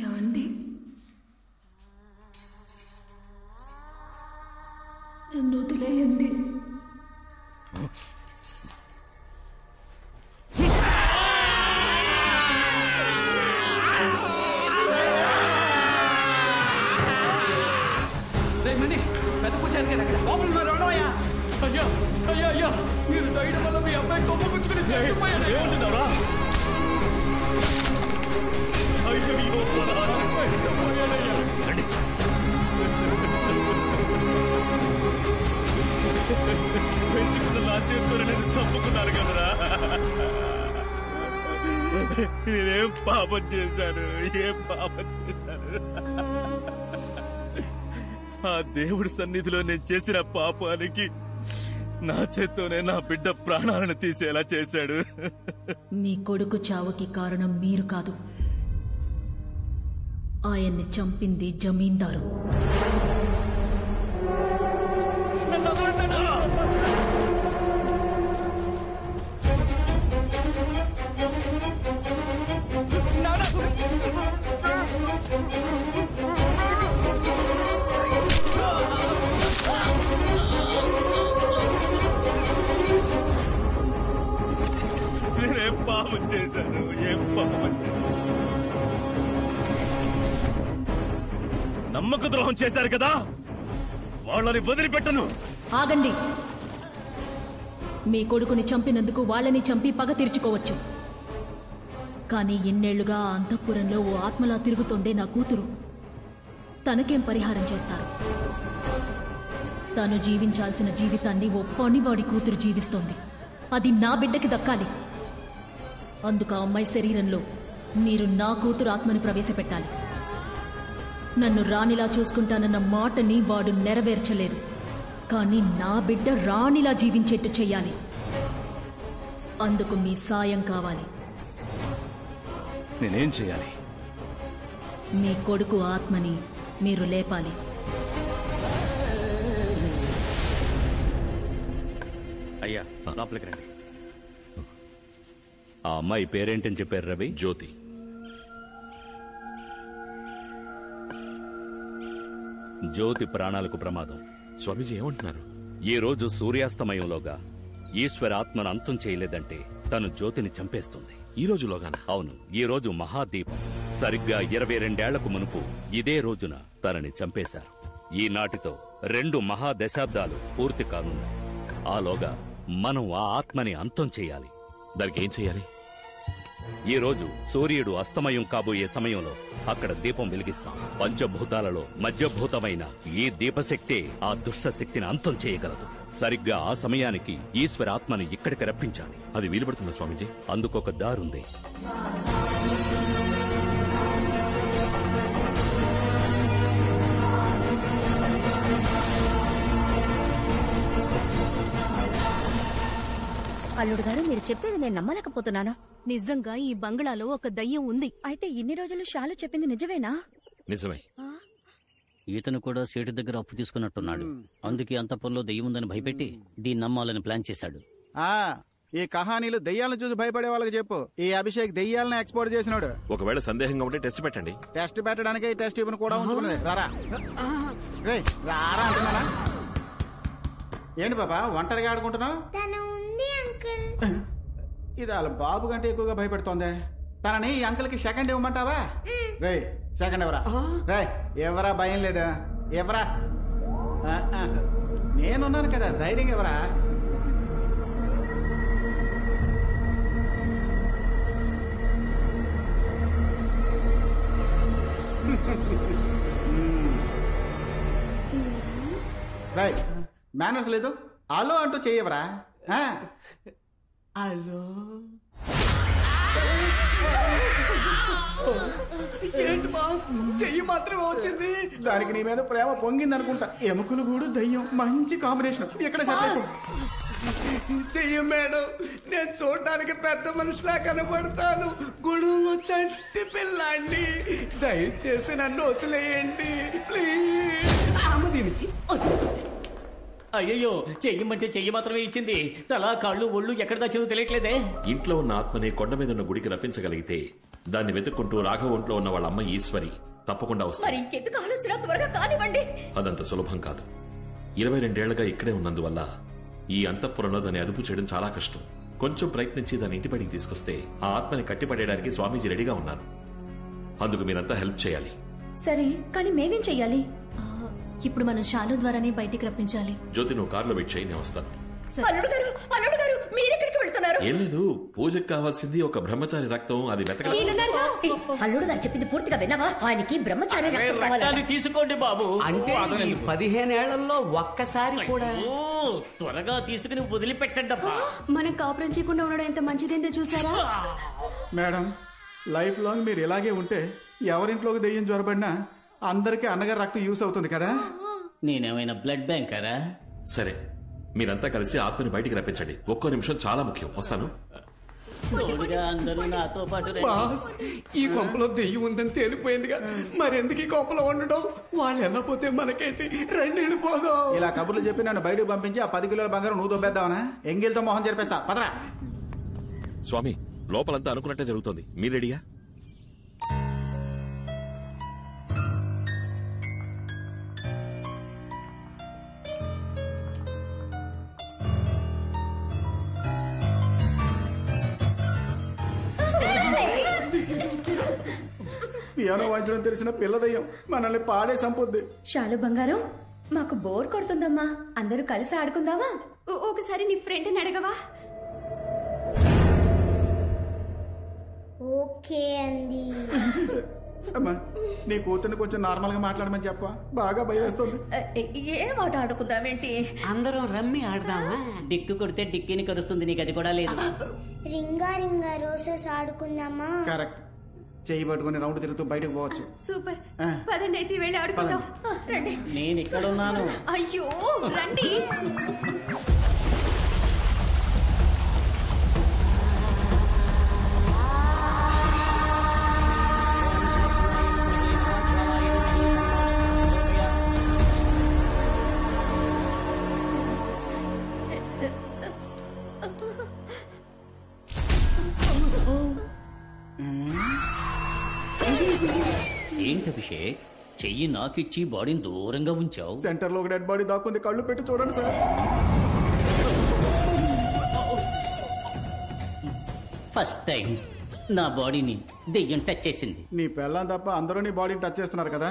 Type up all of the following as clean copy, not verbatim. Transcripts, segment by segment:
ఏమండి, నన్ను వదిలేయండి. పెద్ద పూజారి గారు అక్కడ లోపల ఉన్నారు. అయ్యా అయ్యా అయ్యా అయ్యా, మీరు దయడం వల్ల మీ అబ్బాయి కొమ్మ పుచ్చుకుని ఏమంటున్నారా? పెంచుకున్న నా చేతితో నేను చంపుకున్నారు కదరా. నేనేం పాపం చేశాను, ఏం పాపం చేశాను? ఆ దేవుడి సన్నిధిలో నేను చేసిన పాపానికి నా చేత్తోనే నా బిడ్డ ప్రాణాలను తీసేలా చేశాడు. మీ కొడుకు చావుకి కారణం మీరు కాదు, ఆయన్ని చంపింది జమీందారు. నేనేం పాపం చేశాను, ఏం పాపం చేశాను? నమ్మక ద్రోహం చేశారు కదా, వాళ్ళని వదిలిపెట్టను. ఆగండి. మీ కొడుకుని చంపినందుకు వాళ్ళని చంపి పగ తీర్చుకోవచ్చు, కానీ ఇన్నేళ్లుగా ఆ అంతఃపురంలో ఓ ఆత్మలా తిరుగుతోందే నా కూతురు. తనకేం పరిహారం చేస్తారు? తను జీవించాల్సిన జీవితాన్ని ఓ పనివాడి కూతురు జీవిస్తోంది. అది నా బిడ్డకి దక్కాలి. అందుకు ఆ అమ్మాయి శరీరంలో మీరు నా కూతురు ఆత్మని ప్రవేశపెట్టాలి. నన్ను రాణిలా చూసుకుంటానన్న మాటని వాడు నెరవేర్చలేదు, కానీ నా బిడ్డ రాణిలా జీవించేట్టు చెయ్యాలి. అందుకు మీ సాయం కావాలి. నేనేం చేయాలి? మీ కొడుకు ఆత్మని మీరు లేపాలి. అయ్యా, లోపలికి రండి. ఆ అమ్మాయి పేరేంటని చెప్పారు రవి? జ్యోతి. జ్యోతి ప్రాణాలకు ప్రమాదం. స్వామీజీ ఏమంటున్నారు? ఈ రోజు సూర్యాస్తమయంలోగా ఈశ్వర ఆత్మను అంతం చేయలేదంటే తను జ్యోతిని చంపేస్తుంది. ఈ రోజులోగానా? అవును, ఈ రోజు మహాదీపం. సరిగ్గా 22 మునుపు ఇదే రోజున తనని చంపేశారు. ఈనాటితో 2 మహాదశాబ్దాలు పూర్తి కానున్నాయి. ఆలోగా మనం ఆ ఆత్మని అంతం చేయాలి. దానికి ఏం చేయాలి? ఈ రోజు సూర్యుడు అస్తమయం కాబోయే సమయంలో అక్కడ దీపం వెలిగిస్తాం. పంచభూతాలలో మధ్యభూతమైన ఈ దీపశక్తే ఆ దుష్ట శక్తిని అంతం చేయగలదు. సరిగ్గా ఆ సమయానికి ఈశ్వర ఆత్మని ఇక్కడికి రప్పించాలి. అది వీలుపడుతుందా స్వామీజీ? అందుకొక దారుంది. అల్లుడు గారు, మీరు చెప్పేది నేను నమ్మలేకపోతున్నాను. నిజంగా ఈ బంగ్లాలో ఒక దయ్యం ఉంది. అయితే ఇన్ని రోజులు షాలు చెప్పింది నిజమేనా? నిజమే. ఈతను కూడా సేటు దగ్గర అప్పు తీసుకున్నట్టున్నాడు. అందుకే అంతఃపురంలో దెయ్యం ఉందని భయపెట్టి దీన్ని నమ్మాలని ప్లాన్ చేశాడు. ఈ కహానీలు దెయ్యాలను చూసి భయపడే వాళ్ళకి చెప్పు. ఈ అభిషేక్ దెయ్యాలను ఎక్స్పోర్ట్ చేసినాడు. ఒకవేళ సందేహంగా ఉంటే టెస్ట్ పెట్టండి. టెస్ట్ పెట్టడానికి ఈ టెస్ట్ ట్యూబ్ కూడా ఉంచుకున్నది. రారా రారా అంటున్నానా? ఏంటి బాబా ఒంటరిగా ఆడుకుంటున్నావు? ఇది వాళ్ళ బాబు కంటే ఎక్కువగా భయపెడుతోంది. తనని ఈ అంకుల్ కి సెకండ్ ఇవ్వమంటావా? రే సెకండ్ ఎవరా? రే ఎవరా? భయం లేదా? ఎవరా? నేనున్నాను కదా, ధైర్యం ఎవరా? రైట్, మేనర్స్ లేదు. హలో అంటూ చెయ్యవరా? హలో ఏంటి బాస్, చెయ్యి మాత్రమే వచ్చింది. దానికి నీ మీద ప్రేమ పొంగింది అనుకుంటా. ఎముకలు గూడు దయ్యం మంచి కాంబినేషన్. ఎక్కడ దెయ్యం మేడం, నేను చూడటానికి పెద్ద మనిషిలా కనబడతాను. గుడులో చంటి పిల్లాండి, దయచేసి నన్ను వదిలేయండి ప్లీజ్. అయ్యో, చెయ్యమంటే చెయ్యి మాత్రమే ఇచ్చింది. తల కాళ్ళు ఒళ్ళు ఎక్కడ దాచిందో తెలియట్లేదే. ఇంట్లో ఉన్న ఆత్మని కొండ మీద ఉన్న గుడికి రప్పించగలిగితే దాన్ని వెతుక్కుంటూ రాఘవ ఒంట్లో ఉన్న వాళ్ళ అమ్మ ఈశ్వరి తప్పకుండా వస్తుంది. మరి ఇంకెందుకు ఆలోచన త్వరగా కానివ్వండి. అదంత సులభం కాదు. 22 ఏళ్లుగా ఇక్కడే ఉన్నందువల్ల ఈ అంతఃపురంలో దాన్ని అదుపు చేయడం చాలా కష్టం. కొంచెం ప్రయత్నించి దాన్ని ఇంటి బయటికి తీసుకొస్తే ఆ ఆత్మని కట్టిపడేయడానికి స్వామీజీ రెడీగా ఉన్నారు. అందుకు మీరంతా హెల్ప్ చేయాలి. సరే, కానీ మేమేం చెయ్యాలి? ఇప్పుడు మనం శాలు ద్వారానే బయటికి రప్పించాలి. జ్యోతి, నువ్వు కారులో వెయిట్ చేయి, నేను వస్తాను. అల్లుడు గారు మీరెక్కడికి వెళ్తున్నారు? ఏం లేదు, పూజకు కావాల్సింది ఒక బ్రహ్మచారి రక్తం, అది వెతక. అల్లుడు గారు చెప్పింది పూర్తిగా విన్నావా? ఆయనకి బ్రహ్మచారి రక్తం కావాలి. తీసుకోండి బాబు. అంటే ఈ 15 ఏళ్లలో ఒక్కసారి కూడా త్వరగా తీసుకుని వదిలిపెట్టండి అబ్బా. మనం కాపురం చేయకుండా ఉండడం ఎంత మంచిదేంటో చూసారా? మేడం, లైఫ్ లాంగ్ మీరు ఇలాగే ఉంటే ఎవరింట్లోకి దెయ్యం జ్వరబడినా అందరికీ అన్నగారు రక్తం యూస్ అవుతుంది కదా. నేనేమైనా బ్లడ్ బ్యాంకరా? సరే, మీరంతా కలిసి ఆత్మని బయటికి రప్పించండి. ఒక్కో నిమిషం చాలా ముఖ్యం. వస్తాను. అందరూ నాతో పాటు రండి. బాస్, ఈ కొంపలో దెయ్యం ఉందని తేలిపోయిందిగా, మరెందుకు ఈ కొంపలో ఉండడం? వాళ్ళు వెళ్ళపోతే మనకేంటి? రండి వెళ్ళిపోదాం. ఇలా కబుర్లు చెప్పి నన్ను బయటకు పంపించి ఆ 10 కిలోల బంగారం నువ్వు దొబ్బేద్దావనా? ఎంగిల్తో మొహం జరిపేస్తా. పదరా. స్వామి, లోపలంతా అనుకున్నట్టే జరుగుతోంది. మీరు రెడీయా? పియానో వాయించడం తెలిసిన పిల్ల దయ్యం మనల్ని పాడే సంపొద్ది. శాలు బంగారం, మాకు బోర్ కొడుతుందమ్మా. అందరూ కలిసి ఆడుకుందామా? ఒకసారి నీ ఫ్రెండ్ని అడగవా? ఓకే అండి. అమ్మా, నీ కూతుర్ని కొంచెం నార్మల్ గా మాట్లాడమని చెప్ప. బాగా భయం వేస్తుంది. ఏం ఆట ఆడుకుందామేంటి? అందరం రమ్మి ఆడదామా? డిక్కు కొడితే డిక్కిని కరుస్తుంది. నీకు అది కూడా లేదు. రింగా రింగా రోజెస్ ఆడుకుందామా? కరెక్ట్. చెయ్యి పట్టుకుని రౌండ్ తిరుగుతూ బయటకు పోవచ్చు. సూపర్. పదండి అయితే వెళ్ళి ఆడుకుందాం. రండి. నేను ఇక్కడున్నాను. అయ్యో రండి. ఏంటి అభిషేక్, చెయ్యి నాకిచ్చి బాడీని దూరంగా ఉంచావు? సెంటర్ లో ఒక డెడ్ బాడీ దాక్కుంది. కళ్ళు పెట్టి చూడండి సార్. ఫస్ట్ టైం నా బాడీని దెయ్యం టచ్ చేసింది. నీ పెళ్ళం తప్ప అందరూ నీ బాడీని టచ్ చేస్తున్నారు కదా.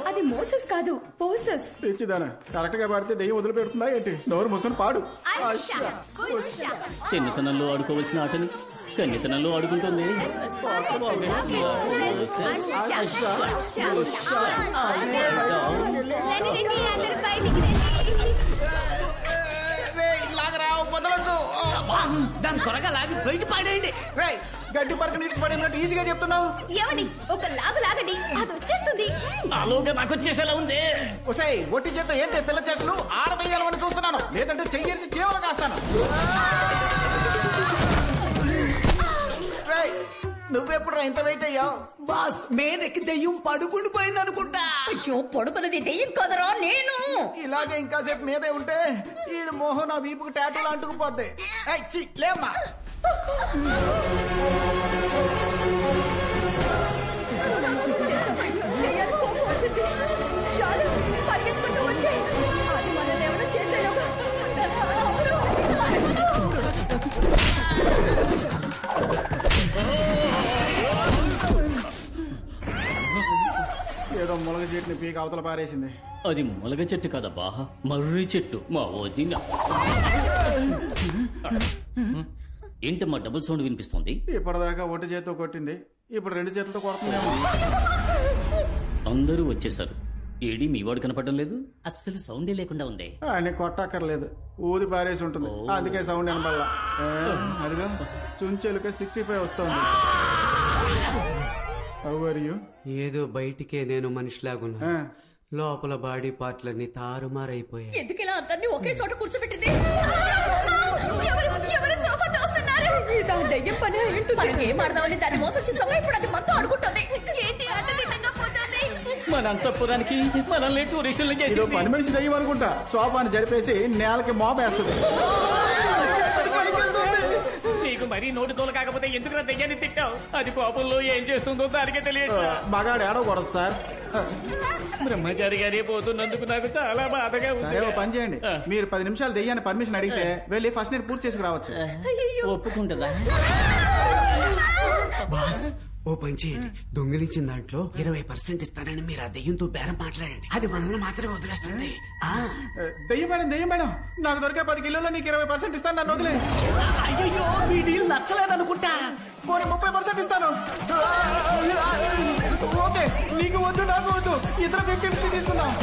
అది మోసెస్ కాదు, పోసెస్. తెచ్చిదానా కరెక్ట్ గా పాడితే దెయ్యం వదిలిపెడుతుందా ఏంటి? నోరు మూసుకొని పాడు. చిన్నతనంలో ఆడుకోవలసిన ఆటని కన్నితనంలో ఆడుకుంటుంది. దాన్ని త్వరగా లాగి బయట పాడేయండి. గడ్డి పరక నీటి పడినట్టు ఈజీగా చెప్తున్నావు. ఏమండి, ఒక లాగు లాగండి, అది వచ్చేస్తుంది. నాలోగా నాకు వచ్చేసేలా ఉంది. ఒసేయ్, ఒట్టి చేత ఏంటి పిల్ల చెట్లు ఆడవేయాలని చూస్తున్నాను. లేదంటే చెయ్యేసి చీవలు కాస్తాను. నువ్వెప్పుడు ఇంత వెయిట్ అయ్యావు? బాస్, మీదకి దెయ్యం పడుకుని పోయింది అనుకుంటా. అయ్యో, పడుకున్నది దెయ్యం కదరా నేను. ఇలాగే ఇంకాసేపు మీదే ఉంటే ఈ మోహన్ నా వీపుకు టాటూలు అంటుకుపోద్ది. లేమ్మా. ఏదో ములగ చెట్టుని పీక అవతల పారేసింది. అది ములగ చెట్టు కదబ్బా, మర్రి చెట్టు. మా వదిన. ఏంటమ్మా డబుల్ సౌండ్ వినిపిస్తుంది? ఇప్పటిదాకా ఒంటి చేతితో కొట్టింది, ఇప్పుడు 2 చేతులతో కొడుతుందేమో. అందరూ వచ్చేసారు. ఏడి మీ వాడు కనపడడం లేదు. అస్సలు సౌండే లేకుండా ఉంది. ఆయన కొట్టక్కర్లేదు, ఊది పారేసి ఉంటుంది. అందుకే సౌండ్ వినపడలా. అదిగా చుంచెలుక 65 వస్తుంది. ఏదో బయటికే నేను మనిషిలాగున్నా, లోపల బాడీ పార్ట్లన్నీ తారుమారైపోయాయి. ఎందుకు ఇలా అందరినీ ఒకే చోట కూర్చోబెట్టింది? ఏం ఆడదామని దాన్ని మోసం చేసాము. ఇప్పుడు అది మొత్తం ఆడుకుంటుంది. ఏంటి అడ్డ దిట్టంగా పోతుంది? మన అంతఃపురానికి మనల్ని టూరిస్టులు చేసి పని మనిషి దయ్యం అనుకుంటా. సోపాన్ని జరిపేసి నేలకి మోపేస్తుంది. మరీ నోటి తోలు కాకపోతే ఎందుకు దెయ్యాన్ని తిట్టావు? అది కోపంలో ఏం చేస్తుందో దానికే తెలియదు. మగాడు ఏడవకూడదు సార్. బ్రహ్మచారి గారే పోతున్నందుకు నాకు చాలా బాధగా సరే ఓ ఉంది. పని చేయండి, మీరు 10 నిమిషాలు దెయ్యాన్ని పర్మిషన్ అడిగితే వెళ్ళి ఫస్ట్ నేను పూర్తి చేసుకు రావచ్చు. ఒప్పుకుంటుందా? బాస్ ఓ పని చేయండి, దొంగిలించిన దాంట్లో 20% ఇస్తానని మీరు ఆ దెయ్యంతో బేరం మాట్లాడండి. అది మనల్ని మాత్రమే వదిలేస్తుంది. దెయ్యం మేడం నాకు దొరికే 10 కిలోలో నీకు 20% ఇస్తాను, నన్ను వదిలే. అయ్యో మీ డీల్ నచ్చలేదనుకుంటా. పోనీ 30% ఇస్తాను. ఓకే, నీకు వద్దు నాకు వద్దు, ఇతర 50 తీసుకుందాం.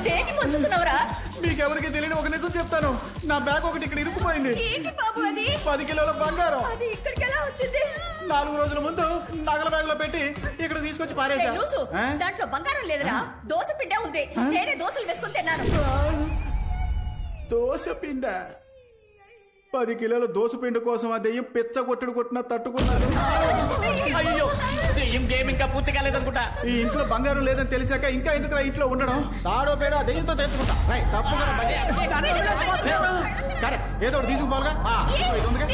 దేనికి పంచుతున్నావురా? మీకెవరికి తెలియని ఒక నిజం చెప్తాను, నా బ్యాగ్ ఒకటి ఇక్కడ ఇరుక్కుపోయింది. ఏంటి బాబు అది? 10 కిలోల బంగారం. అది ఇక్కడికి ఎలా వచ్చింది? 4 రోజుల ముందు నగల బ్యాగ్ లో పెట్టి ఇక్కడ తీసుకొచ్చి పారేసా. లూసు, దాంట్లో బంగారం లేదురా, దోశ పిండే ఉంది. నేనే దోశలు వేసుకుని తిన్నాను. దోశ పిండ? 10 కిలోల దోశ పిండి కోసం ఆ దెయ్యం పిచ్చ కొట్టుడు కొట్టినా తట్టుకున్నాను. అయ్యో దెయ్యం గేమ్ ఇంకా పూర్తి కాలేదనుకుంటా. ఈ ఇంట్లో బంగారం లేదని తెలిసాక ఇంకా ఎందుకు ఇంట్లో ఉండడం? తాడో పేడ ఆ దెయ్యంతో తెచ్చుకుంటా. తప్పుగా కరెక్ట్, ఏదో ఒకటి తీసుకుపోవాలిగా. ఇది ఉందిగా.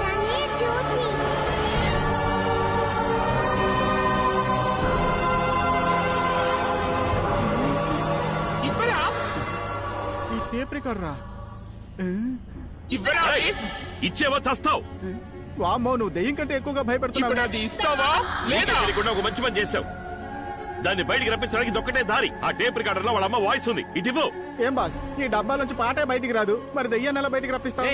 నానే జ్యోతి. ఈ టేప్ రికార్డ్ రా. ఇచ్చేవా చస్తావు. వామ్మో, నువ్వు దెయ్యం కంటే ఎక్కువగా భయపెడుతున్నావు. ఇస్తావా లేకుండా ఒక మంచి పని చేసావు. దాన్ని బయటికి రప్పించడానికి ఇదొక్కటే దారి. ఆ టేప్ రికార్డర్ లో వాళ్ళ అమ్మ వాయిస్ ఉంది, ఇటివ్వు. ఏం బాస్, ఈ డబ్బాల నుంచి పాటే బయటికి రాదు, మరి దెయ్యాన్ని ఎలా బయటికి రప్పిస్తావు?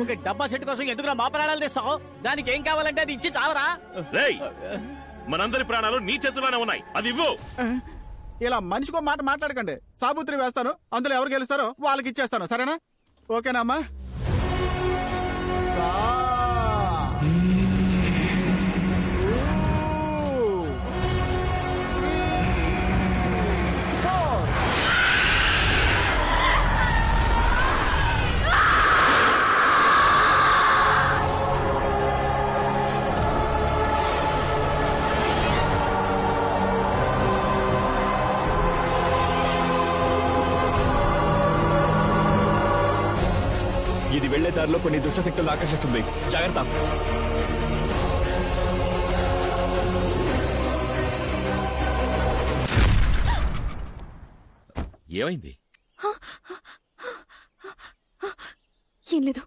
ఒక డబ్బా సెట్ కోసం ఎందుకు మా ప్రాణాలు తెస్తావు? దానికి ఏం కావాలంటే అది ఇచ్చి చావరా. రేయ్, మనందరి ప్రాణాలు నీ చేతిలోనే ఉన్నాయి, అది ఇవ్వు. ఇలా మనిషికో మాట మాట్లాడకండి. సాబుత్రి వేస్తాను, అందులో ఎవరు గెలుస్తారో వాళ్ళకి ఇచ్చేస్తాను, సరేనా? ఓకేనా అమ్మా? ఇది వెళ్లే దారిలో కొన్ని దుష్టశక్తులు ఆకర్షిస్తుంది, జాగ్రత్త. ఏమైంది? ఏం లేదు.